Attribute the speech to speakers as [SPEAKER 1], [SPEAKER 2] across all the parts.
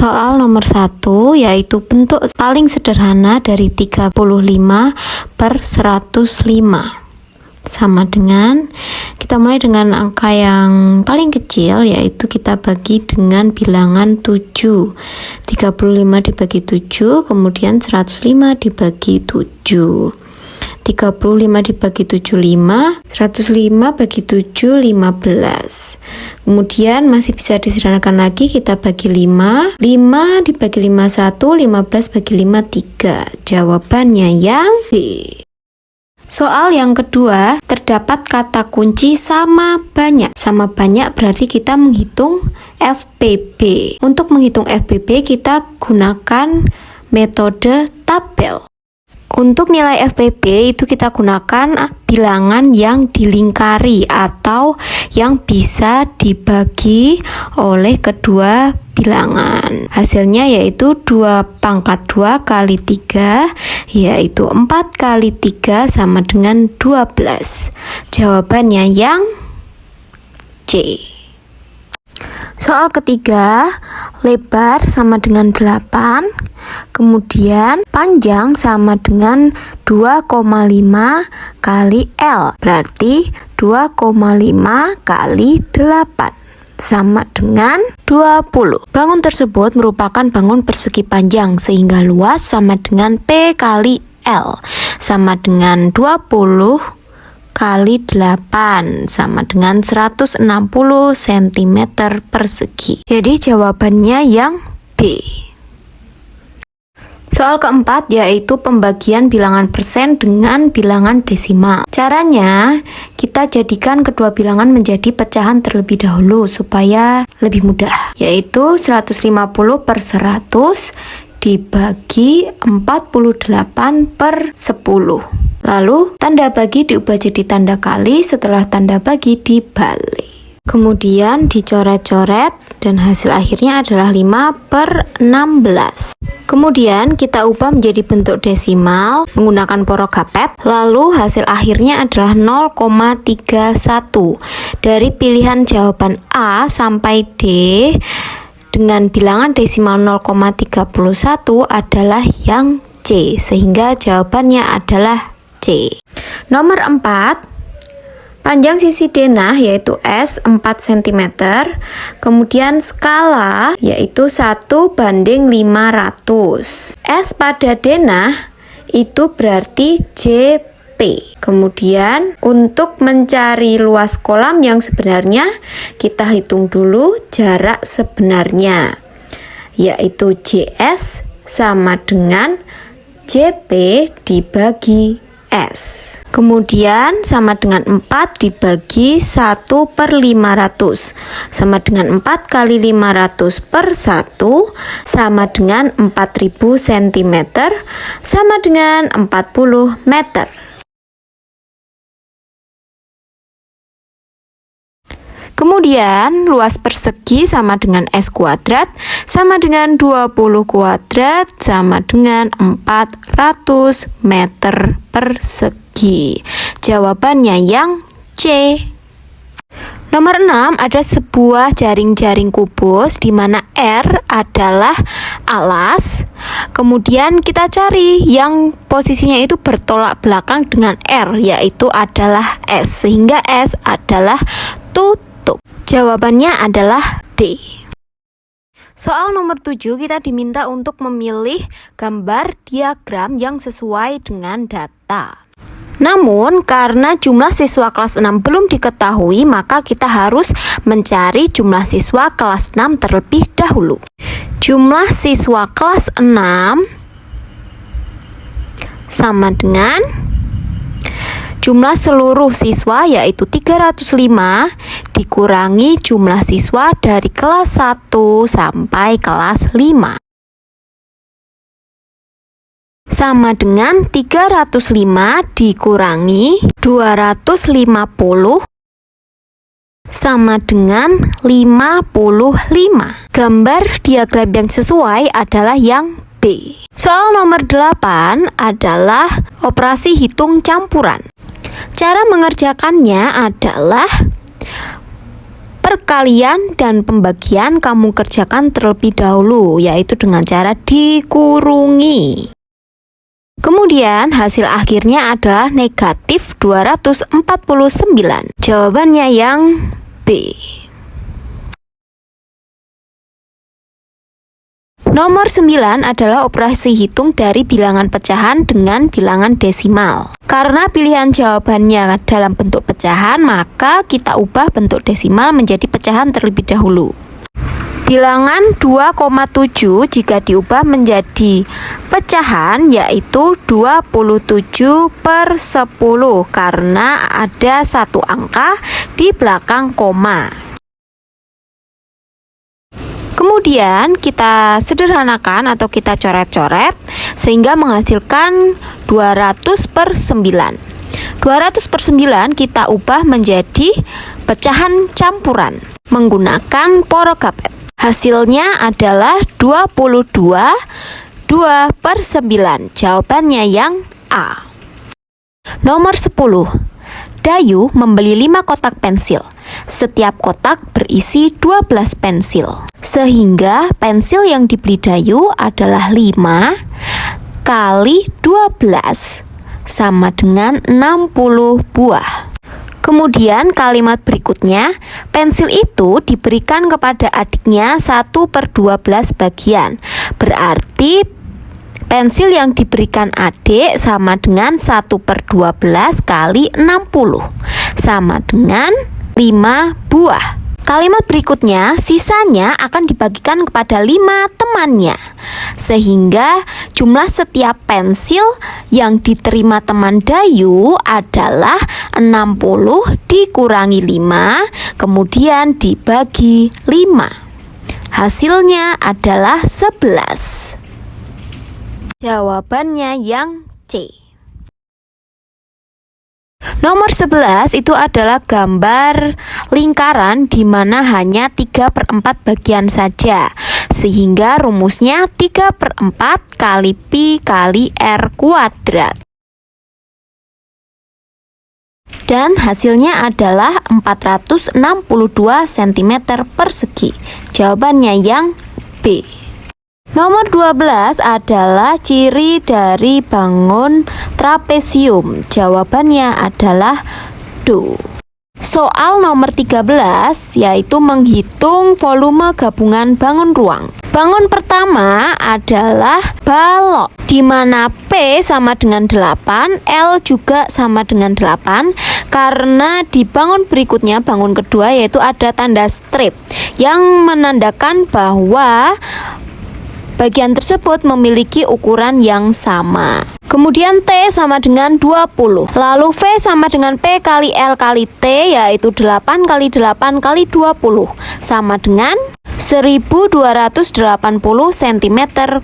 [SPEAKER 1] Soal nomor 1 yaitu bentuk paling sederhana dari 35 per 105. Sama dengan, kita mulai dengan angka yang paling kecil, yaitu kita bagi dengan bilangan 7. 35 dibagi 7, kemudian 105 dibagi 7. 35 dibagi 7, 5. 105 bagi 7, 15. Kemudian masih bisa disederhanakan lagi, kita bagi 5. 5 dibagi 5, 1. 15 bagi 5, 3. Jawabannya yang B. Soal yang kedua, terdapat kata kunci sama banyak. Sama banyak berarti kita menghitung FPB. Untuk menghitung FPB, kita gunakan metode tabel. Untuk nilai FPB itu kita gunakan bilangan yang dilingkari atau yang bisa dibagi oleh kedua bilangan. Hasilnya yaitu 2 pangkat 2 kali 3, yaitu 4 kali 3 sama dengan 12. Jawabannya yang C. Soal ketiga, lebar sama dengan 8, kemudian panjang sama dengan 2,5 kali L, berarti 2,5 kali 8 sama dengan 20. Bangun tersebut merupakan bangun persegi panjang sehingga luas sama dengan P kali L sama dengan 20 kali 8 sama dengan 160 cm persegi. Jadi jawabannya yang B. Soal keempat yaitu pembagian bilangan persen dengan bilangan desimal. Caranya, kita jadikan kedua bilangan menjadi pecahan terlebih dahulu supaya lebih mudah, yaitu 150 per 100 dibagi 48 per 10. Lalu tanda bagi diubah jadi tanda kali, setelah tanda bagi dibalik. Kemudian dicoret-coret dan hasil akhirnya adalah 5 per 16. Kemudian kita ubah menjadi bentuk desimal menggunakan porogapet. Lalu hasil akhirnya adalah 0,31. Dari pilihan jawaban A sampai D dengan bilangan desimal 0,31 adalah yang C, sehingga jawabannya adalah C. Nomor 4, panjang sisi denah yaitu S 4 cm, kemudian skala yaitu 1:500. S pada denah itu berarti JP. Kemudian untuk mencari luas kolam yang sebenarnya, kita hitung dulu jarak sebenarnya, yaitu JS sama dengan JP dibagi S. Kemudian sama dengan 4 dibagi 1/500 sama dengan 4 kali 500 per 1 sama dengan 4000 cm sama dengan 40 meter. Kemudian luas persegi sama dengan S kuadrat sama dengan 20 kuadrat sama dengan 400 meter persegi. Jawabannya yang C. Nomor 6, ada sebuah jaring-jaring kubus di mana R adalah alas. Kemudian kita cari yang posisinya itu bertolak belakang dengan R, yaitu adalah S, sehingga S adalah tutup. Jawabannya adalah D. Soal nomor 7, kita diminta untuk memilih gambar diagram yang sesuai dengan data. Namun, karena jumlah siswa kelas 6 belum diketahui, maka kita harus mencari jumlah siswa kelas 6 terlebih dahulu. Jumlah siswa kelas 6 sama dengan jumlah seluruh siswa yaitu 305 dikurangi jumlah siswa dari kelas 1 sampai kelas 5. Sama dengan 305 dikurangi 250 sama dengan 55. Gambar diagram yang sesuai adalah yang B. Soal nomor 8 adalah operasi hitung campuran. Cara mengerjakannya adalah Perkalian dan pembagian kamu kerjakan terlebih dahulu, yaitu dengan cara dikurungi. Kemudian hasil akhirnya adalah negatif 249. Jawabannya yang B. Nomor 9 adalah operasi hitung dari bilangan pecahan dengan bilangan desimal. Karena pilihan jawabannya dalam bentuk pecahan, maka kita ubah bentuk desimal menjadi pecahan terlebih dahulu. Bilangan 2,7 jika diubah menjadi pecahan yaitu 27/10 karena ada satu angka di belakang koma. Kemudian kita sederhanakan atau kita coret-coret sehingga menghasilkan 200/9. 200/9 kita ubah menjadi pecahan campuran menggunakan porogapet. Hasilnya adalah 22/2/9. Jawabannya yang A. Nomor 10. Dayu membeli 5 kotak pensil. Setiap kotak berisi 12 pensil. Sehingga pensil yang dibeli Dayu adalah 5 kali 12 sama dengan 60 buah. Kemudian kalimat berikutnya, pensil itu diberikan kepada adiknya 1/12 bagian. Berarti pensil yang diberikan adik sama dengan 1/12 kali 60 sama dengan 5 buah. Kalimat berikutnya, sisanya akan dibagikan kepada 5 temannya. Sehingga jumlah setiap pensil yang diterima teman Dayu adalah 60 dikurangi 5, kemudian dibagi 5. Hasilnya adalah 11. Jawabannya yang C. Nomor 11 itu adalah gambar lingkaran di mana hanya 3/4 bagian saja. Sehingga rumusnya 3/4 kali pi kali r kuadrat. Dan hasilnya adalah 462 cm persegi. Jawabannya yang B. Nomor 12 adalah ciri dari bangun trapesium. Jawabannya adalah do. Soal nomor 13 yaitu menghitung volume gabungan bangun ruang. Bangun pertama adalah balok, di mana P sama dengan 8, L juga sama dengan 8, karena di bangun berikutnya, bangun kedua, yaitu ada tanda strip yang menandakan bahwa bagian tersebut memiliki ukuran yang sama. Kemudian T sama dengan 20. Lalu V sama dengan P kali L kali T, yaitu 8 kali 8 kali 20 sama dengan 1280 cm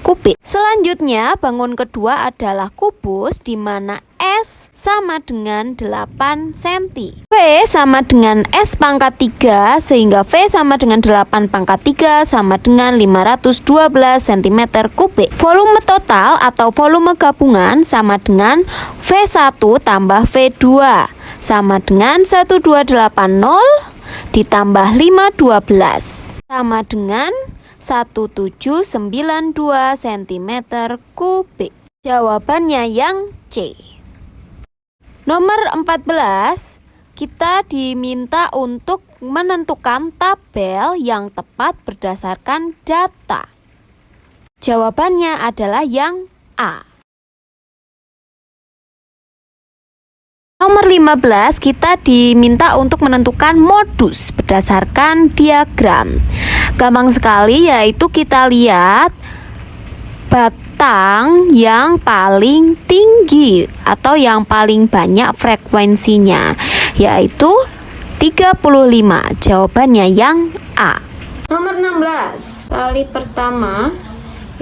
[SPEAKER 1] kubik. Selanjutnya bangun kedua adalah kubus, di mana S sama dengan 8 cm. V sama dengan S pangkat 3, sehingga V sama dengan 8 pangkat 3 sama dengan 512 cm kubik. Volume total atau volume gabungan sama dengan V1 tambah V2 sama dengan 1280 ditambah 512 sama dengan 1792 cm kubik. Jawabannya yang C. Nomor 14, kita diminta untuk menentukan tabel yang tepat berdasarkan data. Jawabannya adalah yang A. Nomor 15, kita diminta untuk menentukan modus berdasarkan diagram. Gampang sekali, yaitu kita lihat batang yang paling tinggi atau yang paling banyak frekuensinya, yaitu 35. Jawabannya yang A. Nomor 16, tali pertama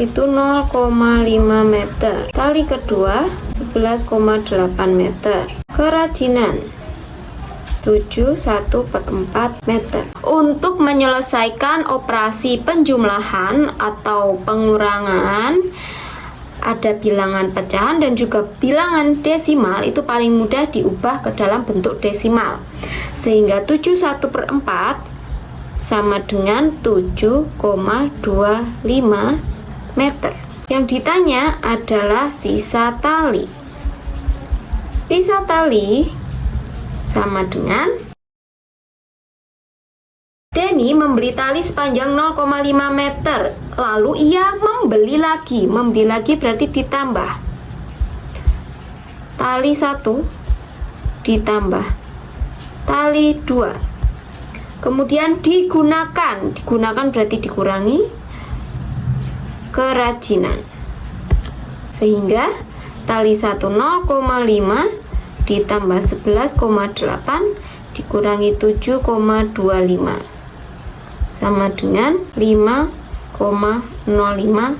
[SPEAKER 1] itu 0,5 meter, tali kedua 11,8 meter. Kerajinan 1/4 meter. Untuk menyelesaikan operasi penjumlahan atau pengurangan, ada bilangan pecahan dan juga bilangan desimal, itu paling mudah diubah ke dalam bentuk desimal. Sehingga 71/4 sama dengan 7,25 meter. Yang ditanya adalah sisa tali. Sisa tali sama dengan Denny membeli tali sepanjang 0,5 meter. Lalu ia membeli lagi. Membeli lagi berarti ditambah. Tali 1 ditambah tali 2. Kemudian digunakan. Digunakan berarti dikurangi kerajinan. Sehingga tali 1 0,5 ditambah 11,8 dikurangi 7,25 sama dengan 5,05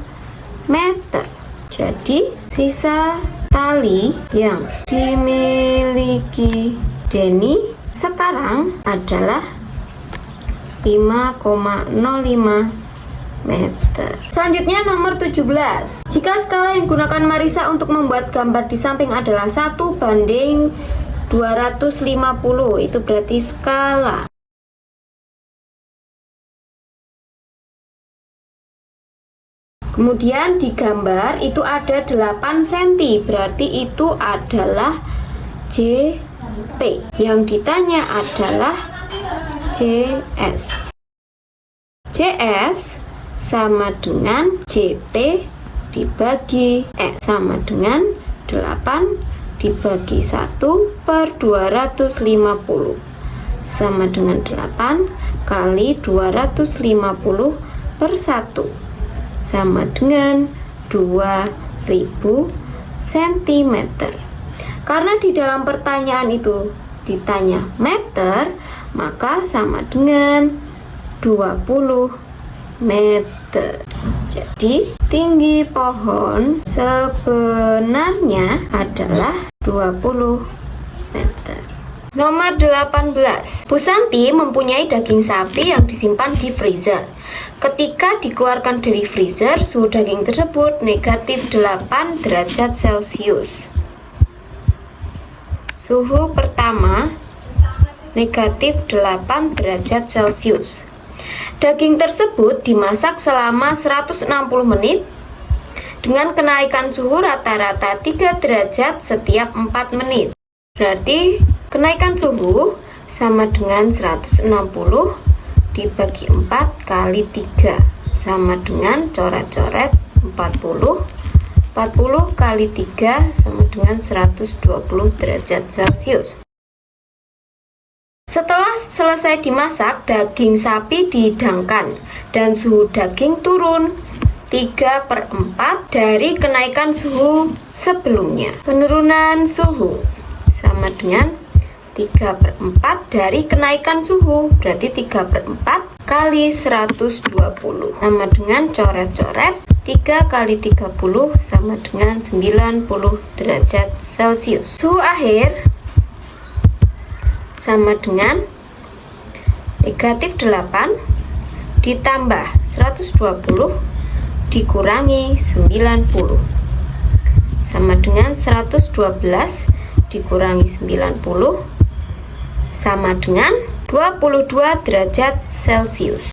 [SPEAKER 1] meter. Jadi sisa tali yang dimiliki Denny sekarang adalah 5,05 meter. Selanjutnya nomor 17. Jika skala yang digunakan Marisa untuk membuat gambar di samping adalah 1:250, itu berarti skala. Kemudian di gambar itu ada 8 cm, berarti itu adalah JP. Yang ditanya adalah JS. JS sama dengan JP dibagi sama dengan 8 dibagi 1/250 sama dengan 8 kali 250/1 sama dengan 2000 cm. Karena di dalam pertanyaan itu ditanya meter, maka sama dengan 20 meter. Jadi tinggi pohon sebenarnya adalah 20 meter. Nomor 18. Bu Santi mempunyai daging sapi yang disimpan di freezer. Ketika dikeluarkan dari freezer, suhu daging tersebut negatif 8 derajat Celcius. Suhu pertama negatif 8 derajat Celcius. Daging tersebut dimasak selama 160 menit dengan kenaikan suhu rata-rata 3 derajat setiap 4 menit. Berarti kenaikan suhu sama dengan 160 dibagi 4 kali 3 sama dengan coret-coret 40. 40 kali 3 sama dengan 120 derajat Celcius. Setelah selesai dimasak, daging sapi dihidangkan dan suhu daging turun 3/4 dari kenaikan suhu sebelumnya. Penurunan suhu sama dengan 3/4 dari kenaikan suhu, berarti 3/4 kali 120 sama dengan coret-coret 3 kali 30 sama dengan 90 derajat Celcius. Suhu akhir sama dengan negatif 8 ditambah 120 dikurangi 90 sama dengan 112 dikurangi 90 sama dengan 22 derajat Celcius.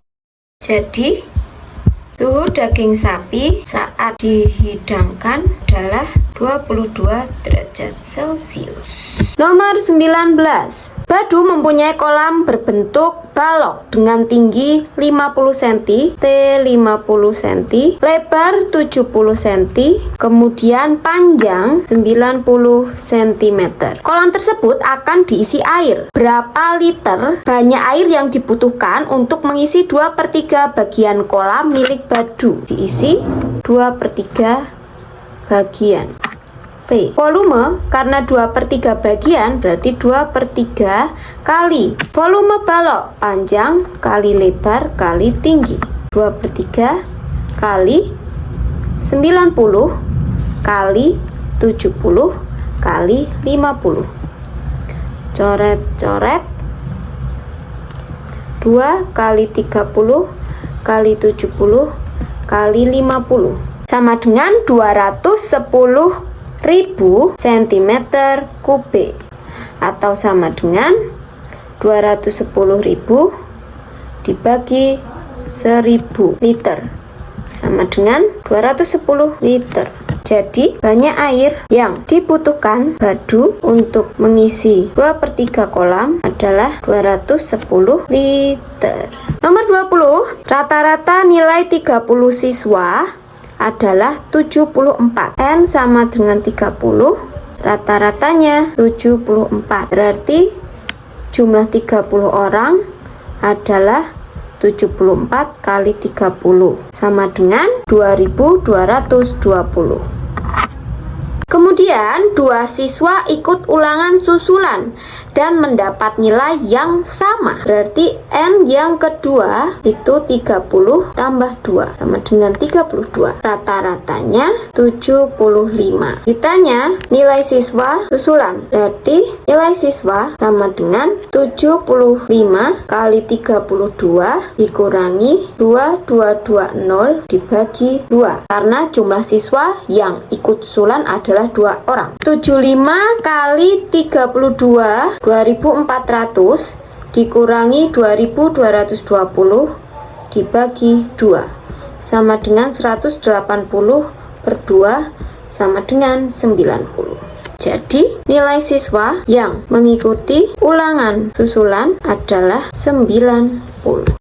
[SPEAKER 1] Jadi suhu daging sapi saat dihidangkan adalah 22 derajat Celcius. Nomor 19. Badu mempunyai kolam berbentuk balok dengan tinggi 50 cm, T50 cm, lebar 70 cm, kemudian panjang 90 cm. Kolam tersebut akan diisi air. Berapa liter banyak air yang dibutuhkan untuk mengisi 2/3 bagian kolam milik Badu? Diisi 2/3 bagian. V. Volume, karena 2/3 bagian berarti 2/3 kali volume balok, panjang kali lebar kali tinggi. 2/3 kali 90 kali 70 kali 50. Coret-coret 2 kali 30 kali 70 kali 50 sama dengan 210.000 cm kubik, atau sama dengan 210.000 dibagi 1000 liter sama dengan 210 liter. Jadi banyak air yang dibutuhkan Badu untuk mengisi 2/3 kolam adalah 210 liter. Nomor 20, rata-rata nilai 30 siswa adalah 74. N sama dengan 30, rata-ratanya 74. Berarti jumlah 30 orang adalah 74 kali 30 sama dengan 2220. Kemudian dua siswa ikut ulangan susulan dan mendapat nilai yang sama. Berarti N yang kedua itu 30 tambah 2 sama dengan 32. Rata-ratanya 75. Ditanya nilai siswa susulan. Berarti nilai siswa sama dengan 75 kali 32 dikurangi 2220 dibagi 2. Karena jumlah siswa yang ikut susulan adalah 2 orang. 75 kali 32 2400 dikurangi 2220 dibagi 2 sama dengan 180 per 2 sama dengan 90. Jadi nilai siswa yang mengikuti ulangan susulan adalah 90.